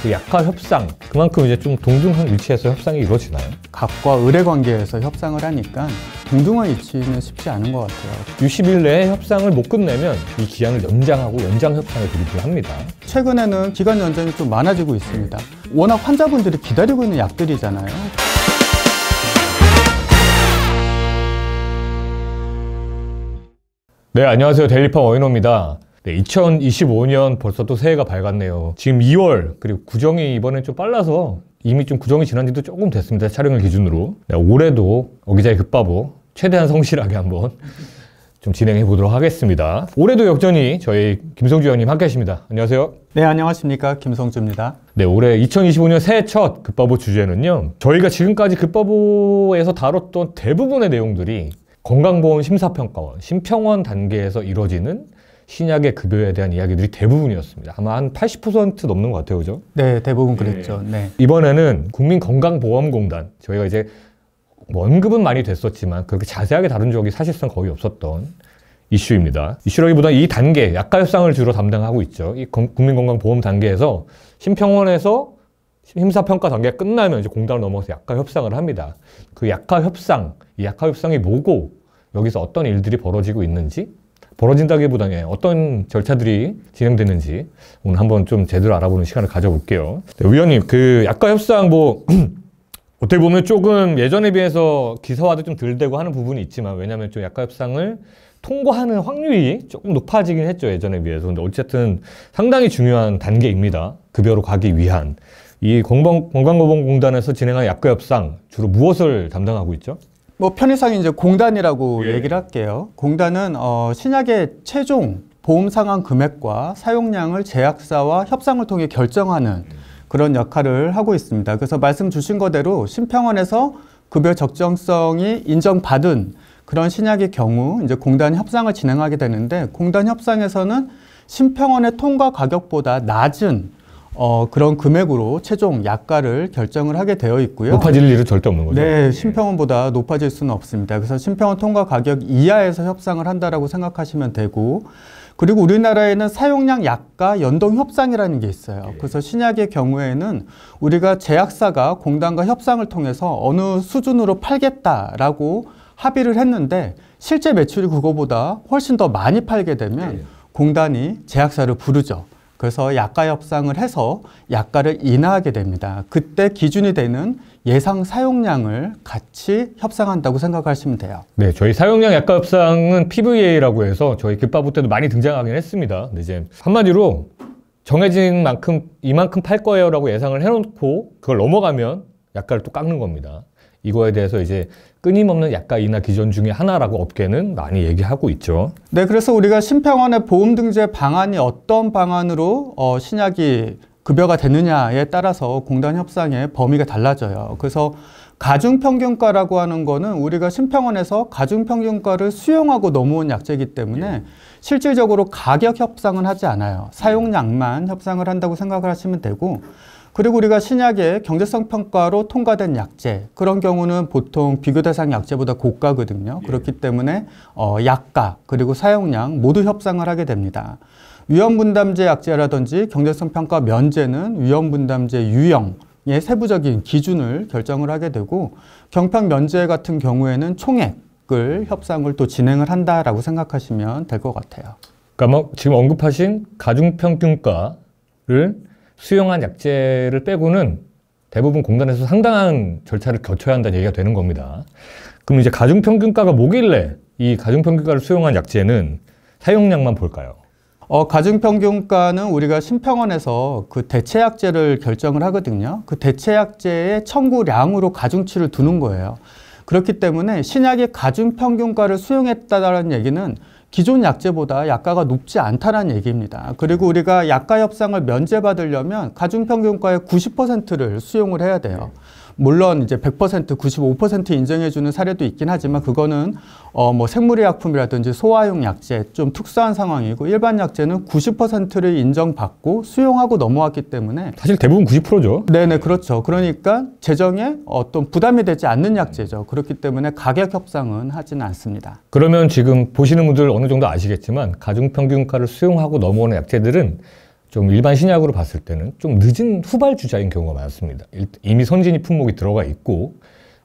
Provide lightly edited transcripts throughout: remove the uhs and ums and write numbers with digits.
그 약화 협상, 그만큼 이제 좀 동등한 위치에서 협상이 이루어지나요? 갑과 을의 관계에서 협상을 하니까 동등한 위치는 쉽지 않은 것 같아요. 60일 내에 협상을 못 끝내면 이 기한을 연장하고 연장 협상에 돌입을 합니다. 최근에는 기간 연장이 좀 많아지고 있습니다. 워낙 환자분들이 기다리고 있는 약들이잖아요. 네, 안녕하세요. 데일리팜 어인호입니다. 네, 2025년 벌써 또 새해가 밝았네요. 지금 2월, 그리고 구정이 이번엔 좀 빨라서 이미 좀 구정이 지난 지도 조금 됐습니다. 촬영을 기준으로. 네, 올해도 어기자의 급바보 최대한 성실하게 한번 좀 진행해 보도록 하겠습니다. 올해도 여전히 저희 김성주 의원님 함께 하십니다. 안녕하세요. 네, 안녕하십니까. 김성주입니다. 네, 올해 2025년 새해 첫 급바보 주제는요. 저희가 지금까지 급바보에서 다뤘던 대부분의 내용들이 건강보험 심사평가원, 심평원 단계에서 이루어지는 신약의 급여에 대한 이야기들이 대부분이었습니다. 아마 한 80% 넘는 것 같아요, 그죠? 네, 대부분 그랬죠. 네. 이번에는 국민건강보험공단, 저희가 이제 언급은 많이 됐었지만 그렇게 자세하게 다룬 적이 사실상 거의 없었던 이슈입니다. 이슈라기보다 이 단계, 약가 협상을 주로 담당하고 있죠. 이 국민건강보험 단계에서 심평원에서 심사평가 단계가 끝나면 이제 공단을 넘어서 약가 협상을 합니다. 그 약가 협상, 이 약가 협상이 뭐고 여기서 어떤 일들이 벌어지고 있는지, 벌어진다기보다는 어떤 절차들이 진행되는지 오늘 한번 좀 제대로 알아보는 시간을 가져볼게요. 네, 의원님, 그 약가 협상 어떻게 보면 조금 예전에 비해서 기사화도 좀 덜 되고 하는 부분이 있지만, 왜냐하면 좀 약가 협상을 통과하는 확률이 조금 높아지긴 했죠, 예전에 비해서. 근데 어쨌든 상당히 중요한 단계입니다. 급여로 가기 위한. 이 건강보험공단에서 진행한 약가 협상 주로 무엇을 담당하고 있죠? 편의상 이제 공단이라고 얘기를 할게요. 공단은 신약의 최종 보험 상환 금액과 사용량을 제약사와 협상을 통해 결정하는 그런 역할을 하고 있습니다. 그래서 말씀 주신 거대로 심평원에서 급여 적정성이 인정받은 그런 신약의 경우 이제 공단 협상을 진행하게 되는데, 공단 협상에서는 심평원의 통과 가격보다 낮은 그런 금액으로 최종 약가를 결정을 하게 되어 있고요. 높아질 일은 절대 없는 거죠? 네, 심평원보다 높아질 수는 없습니다. 그래서 심평원 통과 가격 이하에서 협상을 한다라고 생각하시면 되고, 그리고 우리나라에는 사용량 약가 연동 협상이라는 게 있어요. 그래서 신약의 경우에는 우리가 제약사가 공단과 협상을 통해서 어느 수준으로 팔겠다라고 합의를 했는데, 실제 매출이 그거보다 훨씬 더 많이 팔게 되면 공단이 제약사를 부르죠. 그래서 약가 협상을 해서 약가를 인하하게 됩니다. 그때 기준이 되는 예상 사용량을 같이 협상한다고 생각하시면 돼요. 네, 저희 사용량 약가 협상은 PVA라고 해서 저희 급바보 때도 많이 등장하긴 했습니다. 근데 이제 한마디로 정해진 만큼 이만큼 팔 거예요 라고 예상을 해놓고 그걸 넘어가면 약가를 또 깎는 겁니다. 이거에 대해서 이제 끊임없는 약가 인하 기준 중에 하나라고 업계는 많이 얘기하고 있죠. 네, 그래서 우리가 심평원의 보험 등재 방안이 어떤 방안으로 신약이 급여가 되느냐에 따라서 공단 협상의 범위가 달라져요. 그래서 가중평균가라고 하는 거는 우리가 심평원에서 가중평균가를 수용하고 넘어온 약제이기 때문에 실질적으로 가격 협상은 하지 않아요. 사용량만 협상을 한다고 생각을 하시면 되고, 그리고 우리가 신약의 경제성 평가로 통과된 약제, 그런 경우는 보통 비교 대상 약제보다 고가거든요. 그렇기 때문에 약가 그리고 사용량 모두 협상을 하게 됩니다. 위험분담제 약제라든지 경제성 평가 면제는 위험분담제 유형의 세부적인 기준을 결정을 하게 되고, 경평 면제 같은 경우에는 총액을 협상을 또 진행을 한다라고 생각하시면 될 것 같아요. 그러니까 지금 언급하신 가중평균가를 수용한 약제를 빼고는 대부분 공단에서 상당한 절차를 거쳐야 한다는 얘기가 되는 겁니다. 그럼 이제 가중평균가가 뭐길래 이 가중평균가를 수용한 약제는 사용량만 볼까요? 가중평균가는 우리가 심평원에서 그 대체약제를 결정을 하거든요. 그 대체약제의 청구량으로 가중치를 두는 거예요. 그렇기 때문에 신약이 가중평균가를 수용했다는 얘기는 기존 약제보다 약가가 높지 않다는 얘기입니다. 그리고 우리가 약가 협상을 면제받으려면 가중평균가의 90%를 수용을 해야 돼요. 물론 이제 100%, 95% 인정해주는 사례도 있긴 하지만 그거는 생물의약품이라든지 소아용 약제 좀 특수한 상황이고, 일반 약제는 90%를 인정받고 수용하고 넘어왔기 때문에 사실 대부분 90%죠. 네네, 그렇죠. 그러니까 재정에 어떤 부담이 되지 않는 약제죠. 그렇기 때문에 가격 협상은 하지는 않습니다. 그러면 지금 보시는 분들 어느 정도 아시겠지만 가중평균가를 수용하고 넘어오는 약제들은 좀 일반 신약으로 봤을 때는 좀 늦은 후발주자인 경우가 많습니다. 이미 선진입 품목이 들어가 있고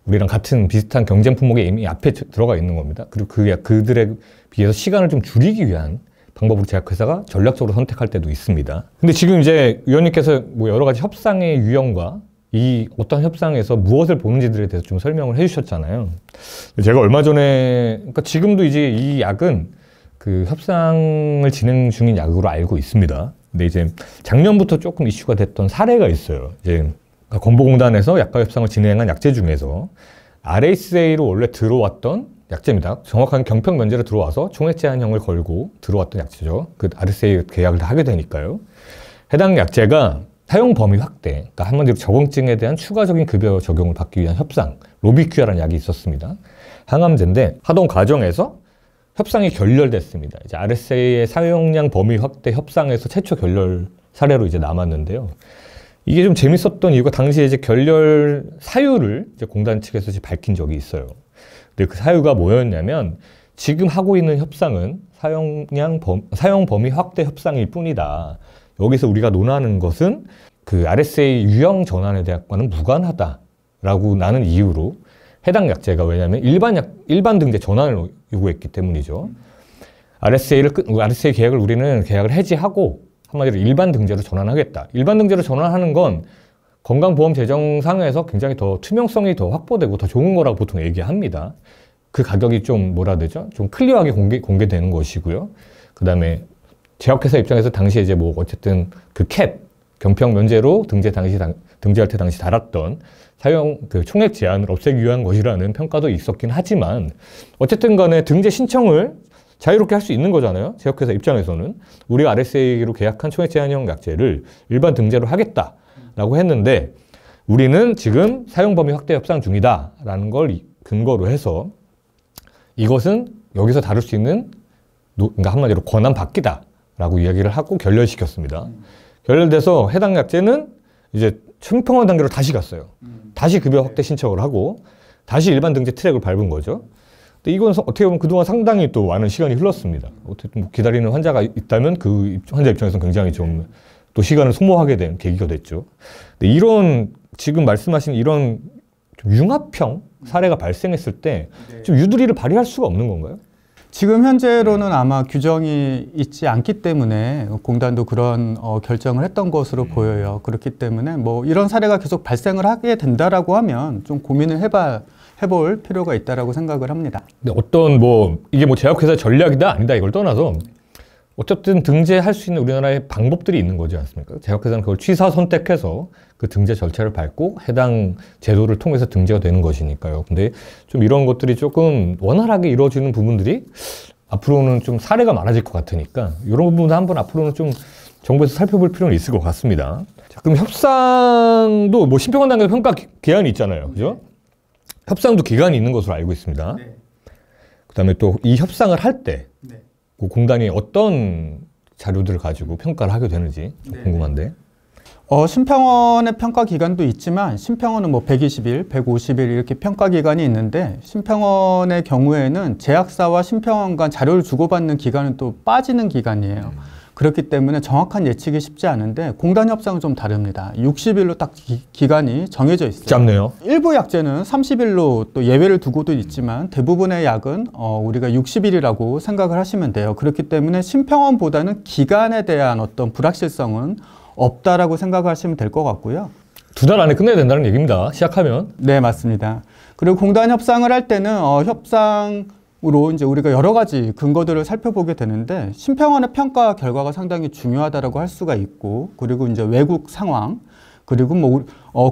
우리랑 같은 비슷한 경쟁 품목이 이미 앞에 들어가 있는 겁니다. 그리고 그들에 비해서 시간을 좀 줄이기 위한 방법으로 제약회사가 전략적으로 선택할 때도 있습니다. 근데 지금 이제 위원님께서 뭐 여러 가지 협상의 유형과 이 어떤 협상에서 무엇을 보는지들에 대해서 좀 설명을 해주셨잖아요. 제가 얼마 전에, 그러니까 지금도 이제 이 약은 그 협상을 진행 중인 약으로 알고 있습니다. 근데 이제 작년부터 조금 이슈가 됐던 사례가 있어요. 이제 건보공단에서 약가 협상을 진행한 약제 중에서 RSA로 원래 들어왔던 약제입니다. 정확한 경평 면제로 들어와서 총액 제한형을 걸고 들어왔던 약제죠. 그 RSA 계약을 다 하게 되니까요. 해당 약제가 사용 범위 확대, 그러니까 한마디로 저공증에 대한 추가적인 급여 적용을 받기 위한 협상, 로비큐아라는 약이 있었습니다. 항암제인데 하던 과정에서 협상이 결렬됐습니다. 이제 RSA의 사용량 범위 확대 협상에서 최초 결렬 사례로 이제 남았는데요. 이게 좀 재밌었던 이유가 당시에 이제 결렬 사유를 이제 공단 측에서 이제 밝힌 적이 있어요. 근데 그 사유가 뭐였냐면 지금 하고 있는 협상은 사용 범위 확대 협상일 뿐이다. 여기서 우리가 논하는 것은 그 RSA 유형 전환에 대한과는 무관하다라고 나는 이유로 해당 약제가 왜냐하면 일반 등재 전환을 요구했기 때문이죠. RSA 계약을 우리는 계약을 해지하고 한마디로 일반 등재로 전환하겠다. 일반 등재로 전환하는 건 건강보험 재정상에서 굉장히 더 투명성이 더 확보되고 더 좋은 거라고 보통 얘기합니다. 그 가격이 좀 뭐라 되죠? 좀 클리어하게 공개되는 것이고요. 그 다음에 제약회사 입장에서 당시에 이제 뭐 어쨌든 그 경평 면제로 등재할 때 당시 달았던 그 총액 제한을 없애기 위한 것이라는 평가도 있었긴 하지만 어쨌든 간에 등재 신청을 자유롭게 할 수 있는 거잖아요. 제약회사 입장에서는 우리가 RSA로 계약한 총액 제한형 약제를 일반 등재로 하겠다라고 했는데 우리는 지금 사용 범위 확대 협상 중이다라는 걸 근거로 해서 이것은 여기서 다룰 수 있는 그러니까 한마디로 권한 받기다. 라고 이야기를 하고 결렬시켰습니다. 결렬돼서 해당 약제는 이제 심평원 단계로 다시 갔어요. 다시 급여 확대 신청을 하고 다시 일반 등재 트랙을 밟은 거죠. 근데 이건 어떻게 보면 그동안 상당히 또 많은 시간이 흘렀습니다. 어쨌든 뭐 기다리는 환자가 있다면 그 환자 입장에서는 굉장히 좀 또 시간을 소모하게 된 계기가 됐죠. 근데 이런 지금 말씀하신 이런 좀 융합형 사례가 발생했을 때 좀 유두리를 발휘할 수가 없는 건가요? 지금 현재로는 아마 규정이 있지 않기 때문에 공단도 그런 결정을 했던 것으로 보여요. 그렇기 때문에 뭐 이런 사례가 계속 발생을 하게 된다라고 하면 좀 고민을 해볼 필요가 있다라고 생각을 합니다. 근데 어떤 이게 제약회사 전략이다 아니다 이걸 떠나서 어쨌든 등재할 수 있는 우리나라의 방법들이 있는 거지 않습니까? 제약회사는 그걸 취사 선택해서 그 등재 절차를 밟고 해당 제도를 통해서 등재가 되는 것이니까요. 근데 좀 이런 것들이 조금 원활하게 이루어지는 부분들이 앞으로는 좀 사례가 많아질 것 같으니까 이런 부분도 한번 앞으로는 좀 정부에서 살펴볼 필요는 있을 것 같습니다. 자, 그럼 협상도 심평원 단계 평가 기한이 있잖아요. 그죠? 협상도 기간이 있는 것으로 알고 있습니다. 네. 그다음에 또 이 협상을 할 때 네. 그 공단이 어떤 자료들을 가지고 평가를 하게 되는지 좀 궁금한데. 심평원의 평가 기간도 있지만 심평원은 120일, 150일 이렇게 평가 기간이 있는데 심평원의 경우에는 제약사와 심평원 간 자료를 주고받는 기간은 또 빠지는 기간이에요. 그렇기 때문에 정확한 예측이 쉽지 않은데 공단 협상은 좀 다릅니다. 60일로 딱 기간이 정해져 있어요. 짧네요. 일부 약제는 30일로 또 예외를 두고도 있지만 대부분의 약은 우리가 60일이라고 생각을 하시면 돼요. 그렇기 때문에 심평원보다는 기간에 대한 어떤 불확실성은 없다라고 생각하시면 될 것 같고요. 2달 안에 끝내야 된다는 얘기입니다. 시작하면. 네, 맞습니다. 그리고 공단 협상을 할 때는 협상으로 이제 우리가 여러 가지 근거들을 살펴보게 되는데 심평원의 평가 결과가 상당히 중요하다라고 할 수가 있고 그리고 이제 외국 상황 그리고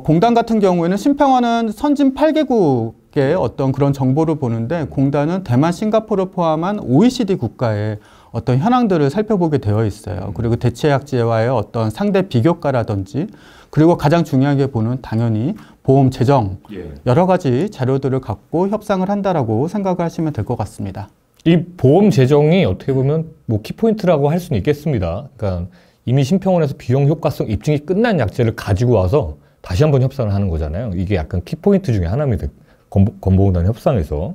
공단 같은 경우에는 심평원은 선진 8개국의 어떤 그런 정보를 보는데 공단은 대만, 싱가포르를 포함한 OECD 국가의 어떤 현황들을 살펴보게 되어 있어요. 그리고 대체약제와의 어떤 상대 비교가라든지 그리고 가장 중요하게 보는 당연히 보험 재정 여러 가지 자료들을 갖고 협상을 한다라고 생각을 하시면 될 것 같습니다. 이 보험 재정이 어떻게 보면 키포인트라고 할 수는 있겠습니다. 그러니까 이미 심평원에서 비용 효과성 입증이 끝난 약제를 가지고 와서 다시 한번 협상을 하는 거잖아요. 이게 약간 키포인트 중에 하나입니다. 건보공단 협상에서.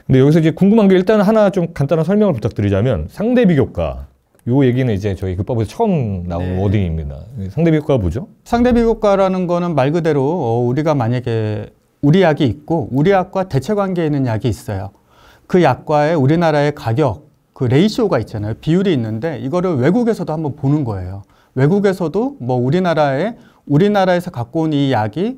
근데 여기서 이제 궁금한 게 일단 하나 좀 간단한 설명을 부탁드리자면 상대 비교가 요 얘기는 이제 저희 급법에서 처음 나온 네. 워딩입니다. 상대 비교과가 뭐죠? 상대 비교과라는 거는 말 그대로 우리가 만약에 우리 약이 있고 우리 약과 대체 관계에 있는 약이 있어요. 그 약과의 우리나라의 가격, 그 레이시오가 있잖아요. 비율이 있는데 이거를 외국에서도 한번 보는 거예요. 외국에서도 뭐 우리나라에서 갖고 온 이 약이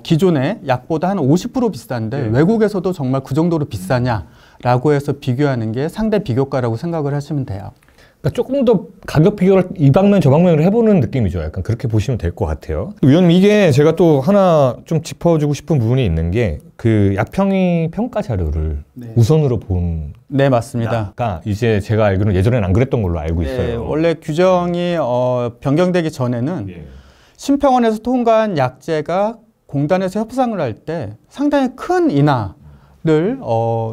기존의 약보다 한 50% 비싼데 외국에서도 정말 그 정도로 비싸냐라고 해서 비교하는 게 상대 비교과라고 생각을 하시면 돼요. 그러니까 조금 더 가격 비교를 이 방면 저 방면으로 해보는 느낌이죠. 약간 그렇게 보시면 될 것 같아요. 위원님, 이게 제가 또 하나 좀 짚어주고 싶은 부분이 있는 게 그 약평이 평가 자료를 우선으로 본. 네, 맞습니다. 그러니까 이제 제가 알기로는 예전에는 안 그랬던 걸로 알고 있어요. 네, 원래 규정이 변경되기 전에는 심평원에서 통과한 약제가 공단에서 협상을 할 때 상당히 큰 인하를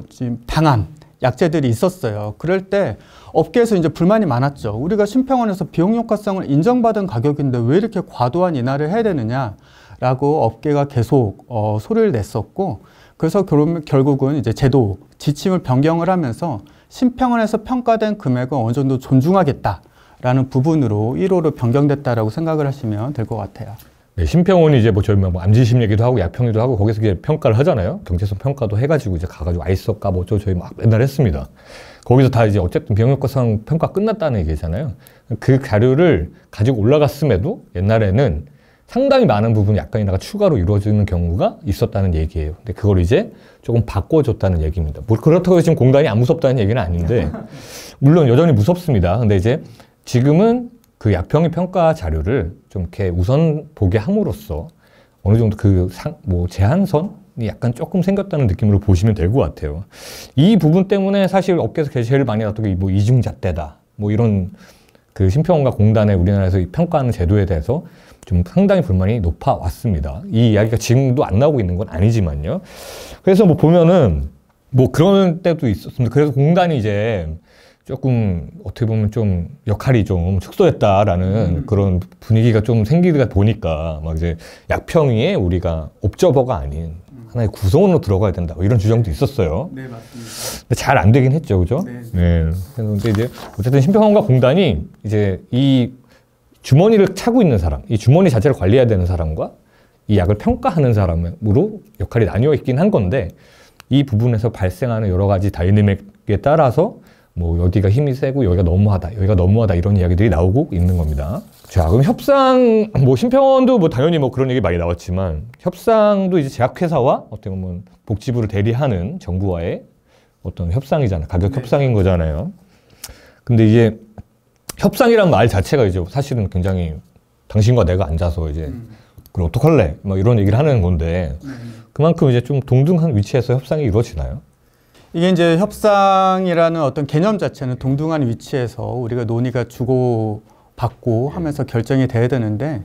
지금 당한 약제들이 있었어요. 그럴 때 업계에서 이제 불만이 많았죠. 우리가 심평원에서 비용 효과성을 인정받은 가격인데 왜 이렇게 과도한 인하를 해야 되느냐라고 업계가 계속 소리를 냈었고, 그래서 결국은 이제 제도 지침을 변경을 하면서 심평원에서 평가된 금액은 어느 정도 존중하겠다라는 부분으로 1호로 변경됐다라고 생각을 하시면 될 것 같아요. 네, 심평원이 이제 뭐 저희 뭐 암지심 얘기도 하고 약평이도 하고 거기서 이제 평가를 하잖아요. 경제성 평가도 해가지고 이제 가가지고 아이스업가 뭐 저희 막 맨날 했습니다. 거기서 다 이제 어쨌든 비용효과성 평가 끝났다는 얘기잖아요. 그 자료를 가지고 올라갔음에도 옛날에는 상당히 많은 부분 약간이나가 추가로 이루어지는 경우가 있었다는 얘기예요. 근데 그걸 이제 조금 바꿔줬다는 얘기입니다. 뭐 그렇다고 해서 지금 공단이 안 무섭다는 얘기는 아닌데 물론 여전히 무섭습니다. 근데 이제 지금은 그 약평의 평가 자료를 좀 이렇게 우선 보게 함으로써 어느 정도 뭐 제한선이 약간 조금 생겼다는 느낌으로 보시면 될 것 같아요. 이 부분 때문에 사실 업계에서 제일 많이 나왔던 게 뭐 이중잣대다, 뭐 이런 그 심평원과 공단의 우리나라에서 평가하는 제도에 대해서 좀 상당히 불만이 높아왔습니다. 이 이야기가 지금도 안 나오고 있는 건 아니지만요. 그래서 뭐 보면은 뭐 그런 때도 있었습니다. 그래서 공단이 이제 조금 어떻게 보면 좀 역할이 좀 축소했다라는 그런 분위기가 좀 생기다 보니까 막 이제 약평위에 우리가 옵저버가 아닌 하나의 구성원으로 들어가야 된다, 이런 주장도 있었어요. 네, 맞습니다. 근데 잘 안 되긴 했죠, 그죠? 네. 그런데 이제 어쨌든 심평원과 공단이 이제 이 주머니를 차고 있는 사람, 이 주머니 자체를 관리해야 되는 사람과 이 약을 평가하는 사람으로 역할이 나뉘어 있긴 한 건데, 이 부분에서 발생하는 여러 가지 다이내믹에 따라서 뭐 여기가 힘이 세고 여기가 너무하다 이런 이야기들이 나오고 있는 겁니다. 자, 그럼 협상, 뭐 심평원도 뭐 당연히 뭐 그런 얘기 많이 나왔지만 협상도 이제 제약회사와 어떻게 보면 복지부를 대리하는 정부와의 어떤 협상이잖아요. 가격 협상인 거잖아요. 근데 이게 협상이란 말 자체가 이제 사실은 굉장히 당신과 내가 앉아서 이제 그걸 어떡할래? 뭐 이런 얘기를 하는 건데 그만큼 이제 좀 동등한 위치에서 협상이 이루어지나요? 이게 이제 협상이라는 어떤 개념 자체는 동등한 위치에서 우리가 논의가 주고받고 하면서 결정이 돼야 되는데,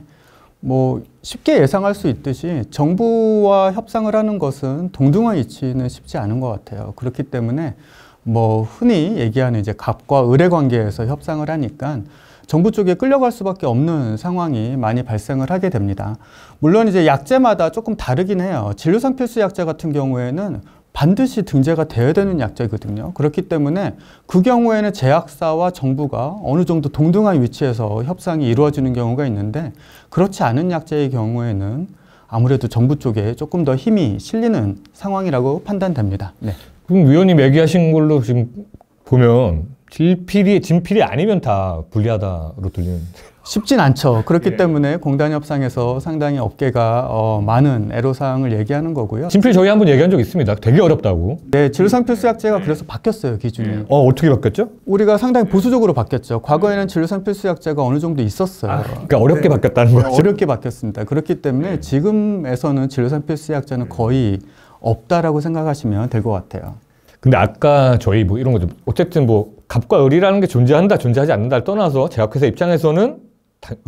뭐 쉽게 예상할 수 있듯이 정부와 협상을 하는 것은 동등한 위치는 쉽지 않은 것 같아요. 그렇기 때문에 뭐 흔히 얘기하는 이제 갑과 을의 관계에서 협상을 하니까 정부 쪽에 끌려갈 수밖에 없는 상황이 많이 발생을 하게 됩니다. 물론 이제 약제마다 조금 다르긴 해요. 진료상 필수 약제 같은 경우에는 반드시 등재가 되어야 되는 약제거든요. 그렇기 때문에 그 경우에는 제약사와 정부가 어느 정도 동등한 위치에서 협상이 이루어지는 경우가 있는데, 그렇지 않은 약제의 경우에는 아무래도 정부 쪽에 조금 더 힘이 실리는 상황이라고 판단됩니다. 네. 그럼 위원님 얘기하신 걸로 지금 보면 진필이 아니면 다 불리하다로 들리는. 쉽진 않죠. 그렇기 때문에 공단 협상에서 상당히 업계가 많은 애로사항을 얘기하는 거고요. 진필 저희 한번 얘기한 적 있습니다. 되게 어렵다고. 네, 진료상 필수 약제가 그래서 바뀌었어요, 기준이. 어떻게 바뀌었죠? 우리가 상당히 보수적으로 바뀌었죠. 과거에는 진료상 필수 약제가 어느 정도 있었어요. 그러니까 어렵게 바뀌었다는 거죠. 어렵게 바뀌었습니다. 그렇기 때문에 지금에서는 진료상 필수 약제는 거의 없다라고 생각하시면 될 것 같아요. 근데 아까 저희 뭐 이런 거죠. 어쨌든 뭐 갑과 을이라는 게 존재한다, 존재하지 않는다를 떠나서 제약회사 입장에서는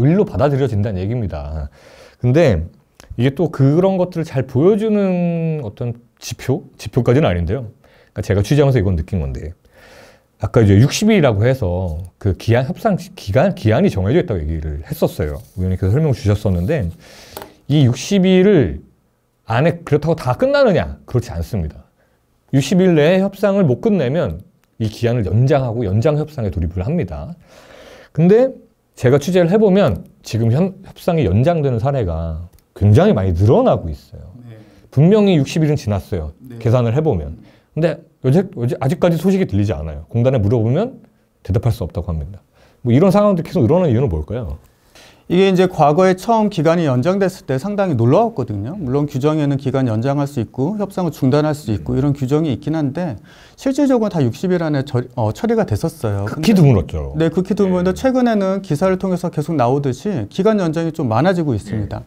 을로 받아들여진다는 얘기입니다. 근데 이게 또 그런 것들을 잘 보여주는 어떤 지표까지는 아닌데요. 그러니까 제가 취재하면서 이건 느낀 건데, 아까 이제 60일이라고 해서 그 협상 기한이 정해져 있다고 얘기를 했었어요. 위원님께서 설명 주셨었는데, 이 60일을 안에 그렇다고 다 끝나느냐? 그렇지 않습니다. 60일 내에 협상을 못 끝내면 이 기한을 연장하고 연장 협상에 돌입을 합니다. 근데 제가 취재를 해보면 지금 협상이 연장되는 사례가 굉장히 많이 늘어나고 있어요. 네. 분명히 60일은 지났어요. 네. 계산을 해보면. 근데 아직까지 소식이 들리지 않아요. 공단에 물어보면 대답할 수 없다고 합니다. 뭐 이런 상황들이 계속 일어나는 이유는 뭘까요? 이게 이제 과거에 처음 기간이 연장됐을 때 상당히 놀라웠거든요. 물론 규정에는 기간 연장할 수 있고 협상을 중단할 수 있고 이런 규정이 있긴 한데 실질적으로 다 60일 안에 처리가 됐었어요. 극히 드물었죠. 네, 극히 드물었는데 최근에는 기사를 통해서 계속 나오듯이 기간 연장이 좀 많아지고 있습니다.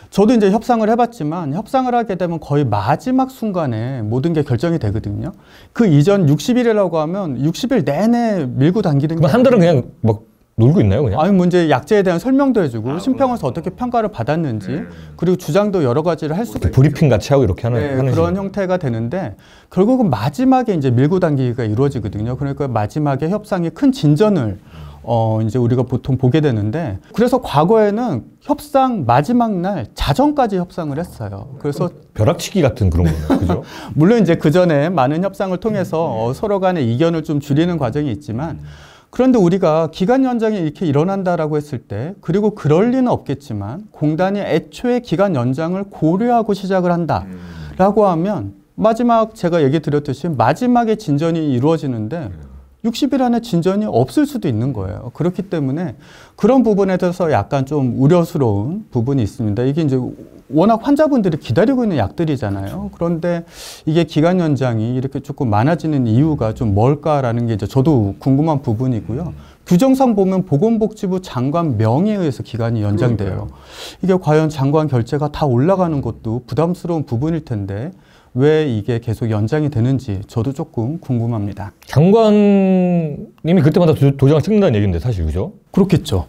저도 이제 협상을 해봤지만 협상을 하게 되면 거의 마지막 순간에 모든 게 결정이 되거든요. 그 이전 60일이라고 하면 60일 내내 밀고 당기는 그럼 한 달은 그냥 막 놀고 있나요, 그냥? 아니, 문제 약제에 대한 설명도 해주고 심평원에서 어떻게 평가를 받았는지 그리고 주장도 여러 가지를 할 수가 있죠. 브리핑 같이 하고 이렇게 하는 그런 식으로. 형태가 되는데 결국은 마지막에 이제 밀고 당기기가 이루어지거든요. 그러니까 마지막에 협상이 큰 진전을 이제 우리가 보통 보게 되는데 그래서 과거에는 협상 마지막 날 자정까지 협상을 했어요. 그래서 벼락치기 같은 그런 거네요, 그죠? 물론 이제 그 전에 많은 협상을 통해서 서로 간의 이견을 좀 줄이는 과정이 있지만 그런데 우리가 기간 연장이 이렇게 일어난다라고 했을 때 그리고 그럴 리는 없겠지만 공단이 애초에 기간 연장을 고려하고 시작을 한다라고 하면 마지막 제가 얘기 드렸듯이 마지막에 진전이 이루어지는데 60일 안에 진전이 없을 수도 있는 거예요. 그렇기 때문에 그런 부분에 대해서 약간 좀 우려스러운 부분이 있습니다. 이게 이제 워낙 환자분들이 기다리고 있는 약들이잖아요. 그런데 이게 기간 연장이 이렇게 조금 많아지는 이유가 좀 뭘까라는 게 이제 저도 궁금한 부분이고요. 규정상 보면 보건복지부 장관 명의에 의해서 기간이 연장돼요. 이게 과연 장관 결재가 다 올라가는 것도 부담스러운 부분일 텐데 왜 이게 계속 연장이 되는지 저도 조금 궁금합니다. 장관님이 그때마다 도장을 찍는다는 얘기인데 사실 그죠? 그렇겠죠.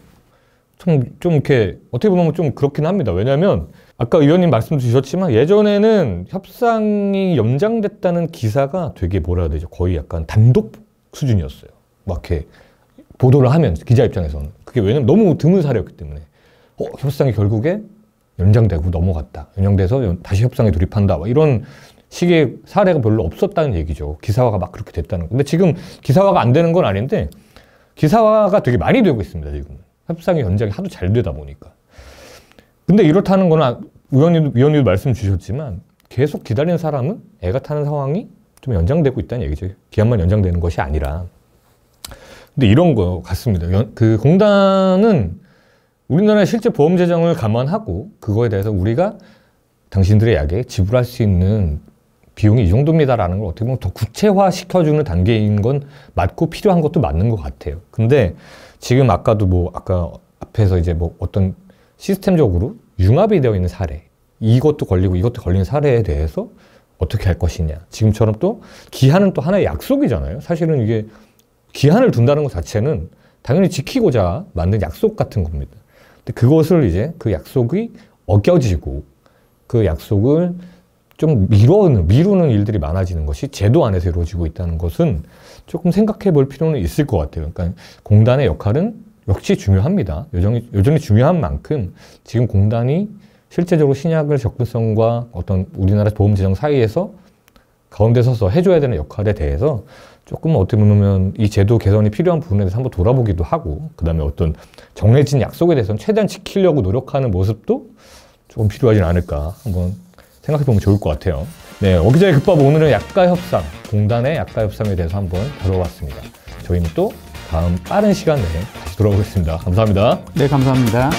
좀 이렇게 어떻게 보면 좀 그렇긴 합니다. 왜냐하면 아까 의원님 말씀 주셨지만 예전에는 협상이 연장됐다는 기사가 되게 뭐라 해야 되죠? 거의 약간 단독 수준이었어요. 막 이렇게 보도를 하면 기자 입장에서는 그게 왜냐면 너무 드문 사례였기 때문에 협상이 결국에 연장되고 넘어갔다. 연장돼서 다시 협상에 돌입한다. 이런 식의 사례가 별로 없었다는 얘기죠. 기사화가 막 그렇게 됐다는 거. 근데 지금 기사화가 안 되는 건 아닌데 기사화가 되게 많이 되고 있습니다. 지금 협상의 연장이 하도 잘 되다 보니까. 근데 이렇다는 거는 위원님도 말씀 주셨지만 계속 기다리는 사람은 애가 타는 상황이 좀 연장되고 있다는 얘기죠. 기한만 연장되는 것이 아니라. 근데 이런 거 같습니다. 그 공단은 우리나라의 실제 보험 재정을 감안하고 그거에 대해서 우리가 당신들의 약에 지불할 수 있는 비용이 이 정도입니다라는 걸 어떻게 보면 더 구체화 시켜주는 단계인 건 맞고 필요한 것도 맞는 것 같아요. 근데 지금 아까도 아까 앞에서 이제 어떤 시스템적으로 융합이 되어 있는 사례, 이것도 걸리고 이것도 걸리는 사례에 대해서 어떻게 할 것이냐. 지금처럼 또 기한은 또 하나의 약속이잖아요. 사실은 이게 기한을 둔다는 것 자체는 당연히 지키고자 만든 약속 같은 겁니다. 근데 그것을 이제 그 약속이 어겨지고 그 약속을 좀 미루는 일들이 많아지는 것이 제도 안에서 이루어지고 있다는 것은 조금 생각해 볼 필요는 있을 것 같아요. 그러니까 공단의 역할은 역시 중요합니다. 여전히 중요한 만큼 지금 공단이 실제적으로 신약을 접근성과 어떤 우리나라 보험 재정 사이에서 가운데 서서 해줘야 되는 역할에 대해서 조금 어떻게 보면 이 제도 개선이 필요한 부분에 대해서 한번 돌아보기도 하고 그다음에 어떤 정해진 약속에 대해서는 최대한 지키려고 노력하는 모습도 조금 필요하진 않을까 한번 생각해보면 좋을 것 같아요. 네, 어기자의 급밥 오늘은 약가 협상, 공단의 약가 협상에 대해서 한번 다뤄봤습니다. 저희는 또 다음 빠른 시간 내에 다시 돌아오겠습니다. 감사합니다. 네, 감사합니다.